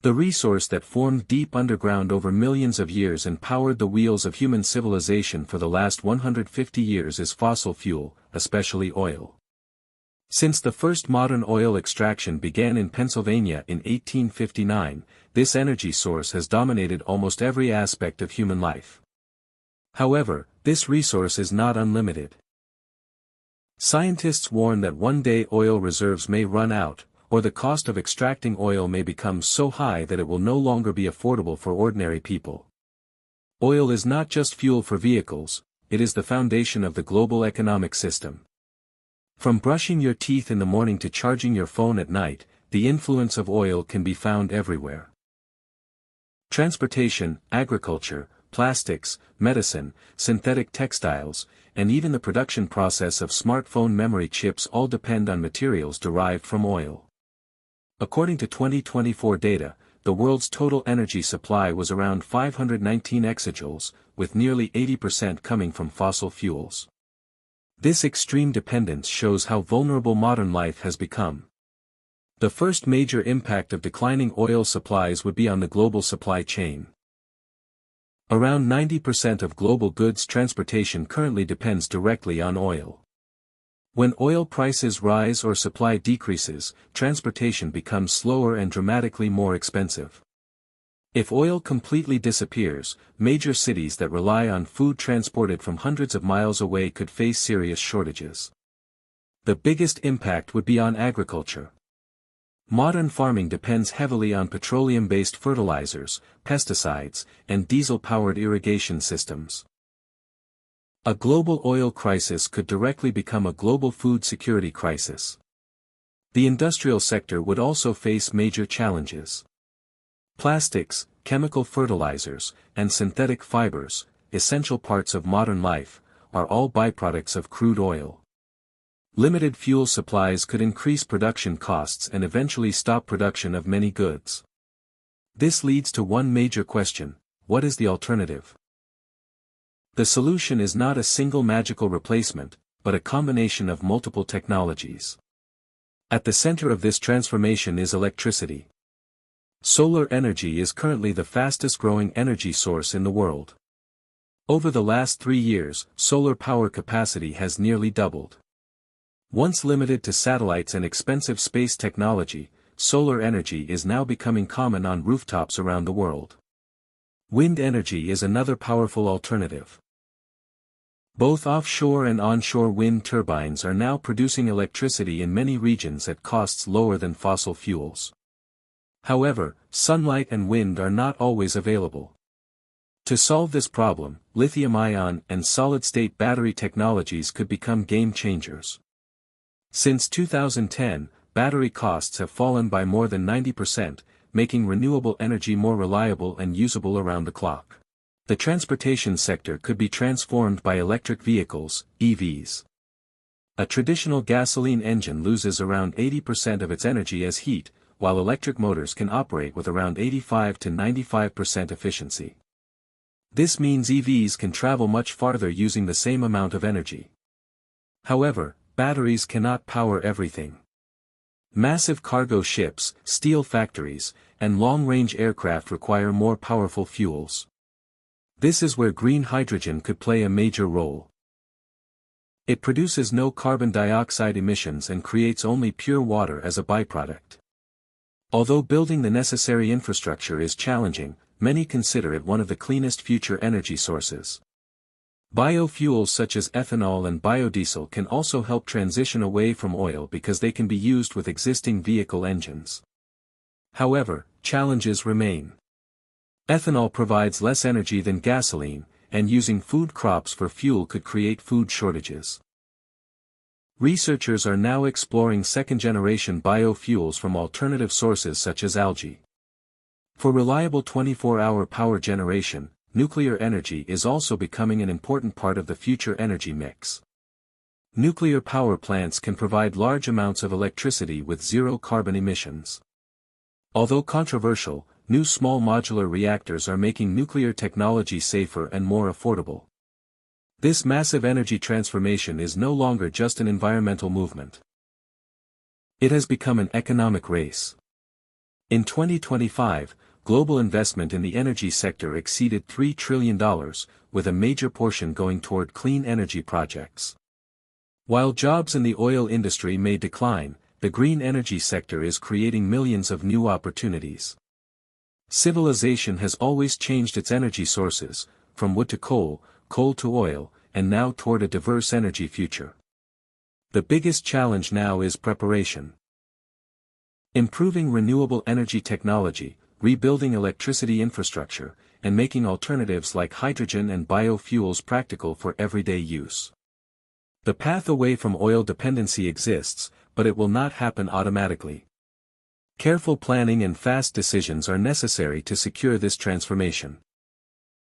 The resource that formed deep underground over millions of years and powered the wheels of human civilization for the last 150 years is fossil fuel, especially oil. Since the first modern oil extraction began in Pennsylvania in 1859, this energy source has dominated almost every aspect of human life. However, this resource is not unlimited. Scientists warn that one day oil reserves may run out, or the cost of extracting oil may become so high that it will no longer be affordable for ordinary people. Oil is not just fuel for vehicles, it is the foundation of the global economic system. From brushing your teeth in the morning to charging your phone at night, the influence of oil can be found everywhere. Transportation, agriculture, plastics, medicine, synthetic textiles, and even the production process of smartphone memory chips all depend on materials derived from oil. According to 2024 data, the world's total energy supply was around 519 exajoules, with nearly 80% coming from fossil fuels. This extreme dependence shows how vulnerable modern life has become. The first major impact of declining oil supplies would be on the global supply chain. Around 90% of global goods transportation currently depends directly on oil. When oil prices rise or supply decreases, transportation becomes slower and dramatically more expensive. If oil completely disappears, major cities that rely on food transported from hundreds of miles away could face serious shortages. The biggest impact would be on agriculture. Modern farming depends heavily on petroleum-based fertilizers, pesticides, and diesel-powered irrigation systems. A global oil crisis could directly become a global food security crisis. The industrial sector would also face major challenges. Plastics, chemical fertilizers, and synthetic fibers, essential parts of modern life, are all byproducts of crude oil. Limited fuel supplies could increase production costs and eventually stop production of many goods. This leads to one major question: what is the alternative? The solution is not a single magical replacement, but a combination of multiple technologies. At the center of this transformation is electricity. Solar energy is currently the fastest-growing energy source in the world. Over the last 3 years, solar power capacity has nearly doubled. Once limited to satellites and expensive space technology, solar energy is now becoming common on rooftops around the world. Wind energy is another powerful alternative. Both offshore and onshore wind turbines are now producing electricity in many regions at costs lower than fossil fuels. However, sunlight and wind are not always available. To solve this problem, lithium-ion and solid-state battery technologies could become game changers. Since 2010, battery costs have fallen by more than 90%, making renewable energy more reliable and usable around the clock. The transportation sector could be transformed by electric vehicles, EVs. A traditional gasoline engine loses around 80% of its energy as heat, while electric motors can operate with around 85 to 95% efficiency. This means EVs can travel much farther using the same amount of energy. However, batteries cannot power everything. Massive cargo ships, steel factories, and long-range aircraft require more powerful fuels. This is where green hydrogen could play a major role. It produces no carbon dioxide emissions and creates only pure water as a byproduct. Although building the necessary infrastructure is challenging, many consider it one of the cleanest future energy sources. Biofuels such as ethanol and biodiesel can also help transition away from oil because they can be used with existing vehicle engines. However, challenges remain. Ethanol provides less energy than gasoline, and using food crops for fuel could create food shortages. Researchers are now exploring second-generation biofuels from alternative sources such as algae. For reliable 24-hour power generation, nuclear energy is also becoming an important part of the future energy mix. Nuclear power plants can provide large amounts of electricity with zero carbon emissions. Although controversial, new small modular reactors are making nuclear technology safer and more affordable. This massive energy transformation is no longer just an environmental movement. It has become an economic race. In 2025, global investment in the energy sector exceeded $3 trillion, with a major portion going toward clean energy projects. While jobs in the oil industry may decline, the green energy sector is creating millions of new opportunities. Civilization has always changed its energy sources, from wood to coal, coal to oil, and now toward a diverse energy future. The biggest challenge now is preparation. Improving renewable energy technology, rebuilding electricity infrastructure, and making alternatives like hydrogen and biofuels practical for everyday use. The path away from oil dependency exists, but it will not happen automatically. Careful planning and fast decisions are necessary to secure this transformation.